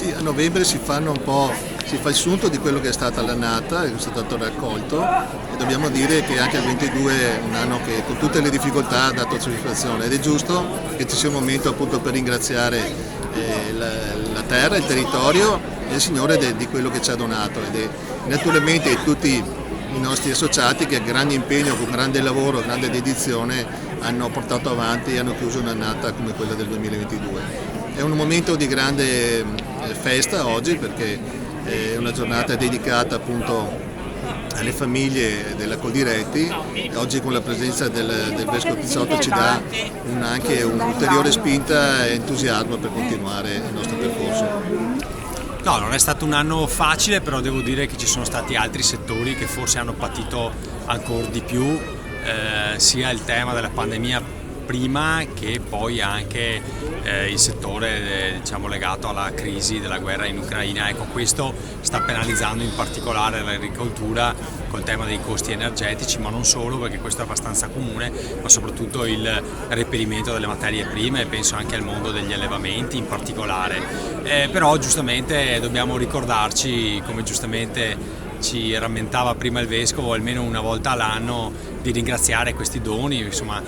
Sì, a novembre si fa il sunto di quello che è stata l'annata, che è stato raccolto, e dobbiamo dire che anche il 22 è un anno che con tutte le difficoltà ha dato soddisfazione, ed è giusto che ci sia un momento appunto per ringraziare la terra, il territorio e il Signore di quello che ci ha donato, ed è naturalmente tutti i nostri associati che a grande impegno, con grande lavoro, grande dedizione hanno portato avanti e hanno chiuso un'annata come quella del 2022. È un momento di grande festa oggi, perché è una giornata dedicata appunto alle famiglie della Coldiretti. Oggi con la presenza del Vescovo Pizzotto ci dà anche un'ulteriore spinta e entusiasmo per continuare il nostro percorso. No, non è stato un anno facile, però devo dire che ci sono stati altri settori che forse hanno patito ancora di più, sia il tema della pandemia prima che poi anche il settore diciamo, legato alla crisi della guerra in Ucraina. Ecco, questo sta penalizzando in particolare l'agricoltura col tema dei costi energetici, ma non solo, perché questo è abbastanza comune, ma soprattutto il reperimento delle materie prime, penso anche al mondo degli allevamenti in particolare. Però giustamente dobbiamo ricordarci, come giustamente ci rammentava prima il Vescovo, almeno una volta all'anno di ringraziare questi doni. Insomma,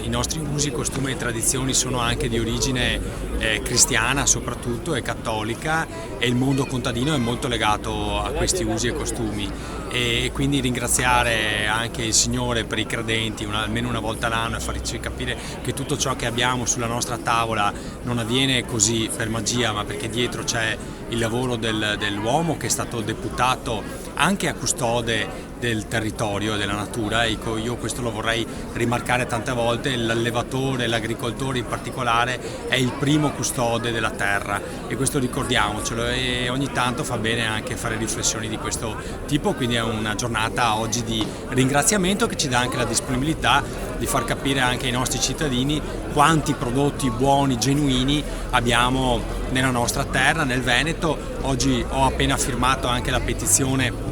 i nostri usi, costumi e tradizioni sono anche di origine cristiana soprattutto e cattolica, e il mondo contadino è molto legato a questi usi e costumi, e quindi ringraziare anche il Signore per i credenti almeno una volta all'anno e farci capire che tutto ciò che abbiamo sulla nostra tavola non avviene così per magia, ma perché dietro c'è il lavoro dell'uomo che è stato deputato anche a custode del territorio e della natura. Ecco, io questo lo vorrei rimarcare tante volte: l'allevatore, l'agricoltore in particolare è il primo custode della terra, e questo ricordiamocelo, e ogni tanto fa bene anche fare riflessioni di questo tipo. Quindi è una giornata oggi di ringraziamento che ci dà anche la disponibilità di far capire anche ai nostri cittadini quanti prodotti buoni, genuini abbiamo nella nostra terra, nel Veneto. Oggi ho appena firmato anche la petizione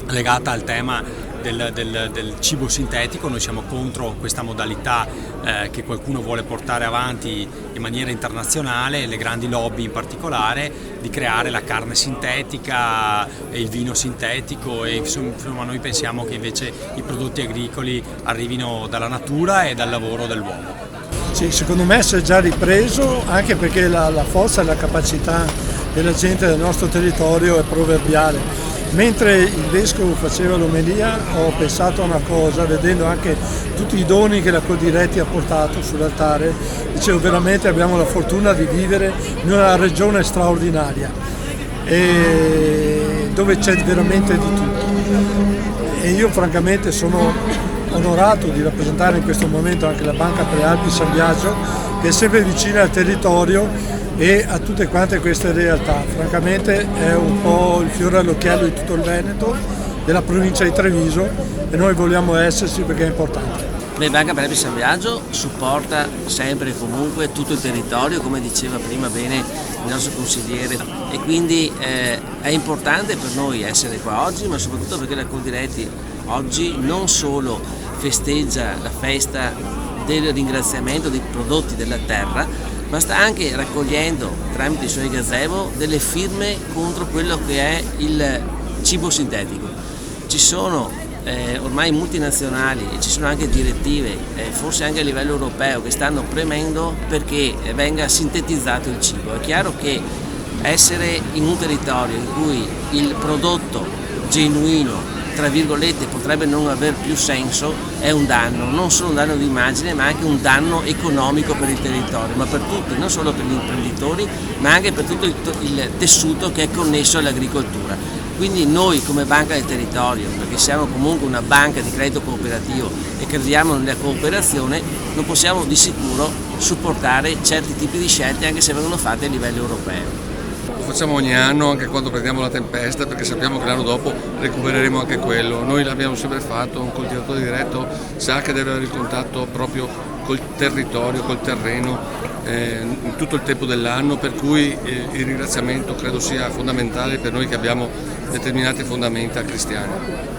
legata al tema del cibo sintetico. Noi siamo contro questa modalità che qualcuno vuole portare avanti in maniera internazionale, le grandi lobby in particolare, di creare la carne sintetica e il vino sintetico, e insomma noi pensiamo che invece i prodotti agricoli arrivino dalla natura e dal lavoro dell'uomo. Sì, secondo me si è già ripreso, anche perché la forza e la capacità della gente del nostro territorio è proverbiale. Mentre il Vescovo faceva l'omelia ho pensato a una cosa, vedendo anche tutti i doni che la Coldiretti ha portato sull'altare. Dicevo, veramente abbiamo la fortuna di vivere in una regione straordinaria, e dove c'è veramente di tutto. E io francamente sono onorato di rappresentare in questo momento anche la Banca Prealpi San Biagio, che è sempre vicina al territorio e a tutte quante queste realtà. Francamente è un po' il fiore all'occhiello di tutto il Veneto, della provincia di Treviso, e noi vogliamo esserci perché è importante. Banca Prealpi San Biagio supporta sempre e comunque tutto il territorio, come diceva prima bene il nostro consigliere, e quindi è importante per noi essere qua oggi, ma soprattutto perché la Coldiretti oggi non solo festeggia la festa del ringraziamento dei prodotti della terra, ma sta anche raccogliendo tramite i suoi gazebo delle firme contro quello che è il cibo sintetico. Ci sono ormai multinazionali e ci sono anche direttive, forse anche a livello europeo, che stanno premendo perché venga sintetizzato il cibo. È chiaro che essere in un territorio in cui il prodotto genuino, tra virgolette, potrebbe non aver più senso, è un danno, non solo un danno di immagine, ma anche un danno economico per il territorio, ma per tutti, non solo per gli imprenditori, ma anche per tutto il tessuto che è connesso all'agricoltura. Quindi noi come Banca del Territorio, perché siamo comunque una banca di credito cooperativo e crediamo nella cooperazione, non possiamo di sicuro supportare certi tipi di scelte anche se vengono fatte a livello europeo. Lo facciamo ogni anno, anche quando prendiamo la tempesta, perché sappiamo che l'anno dopo recupereremo anche quello. Noi l'abbiamo sempre fatto, un coltivatore diretto sa che deve avere il contatto proprio col territorio, col terreno, in tutto il tempo dell'anno, per cui il ringraziamento credo sia fondamentale per noi che abbiamo determinate fondamenta cristiane.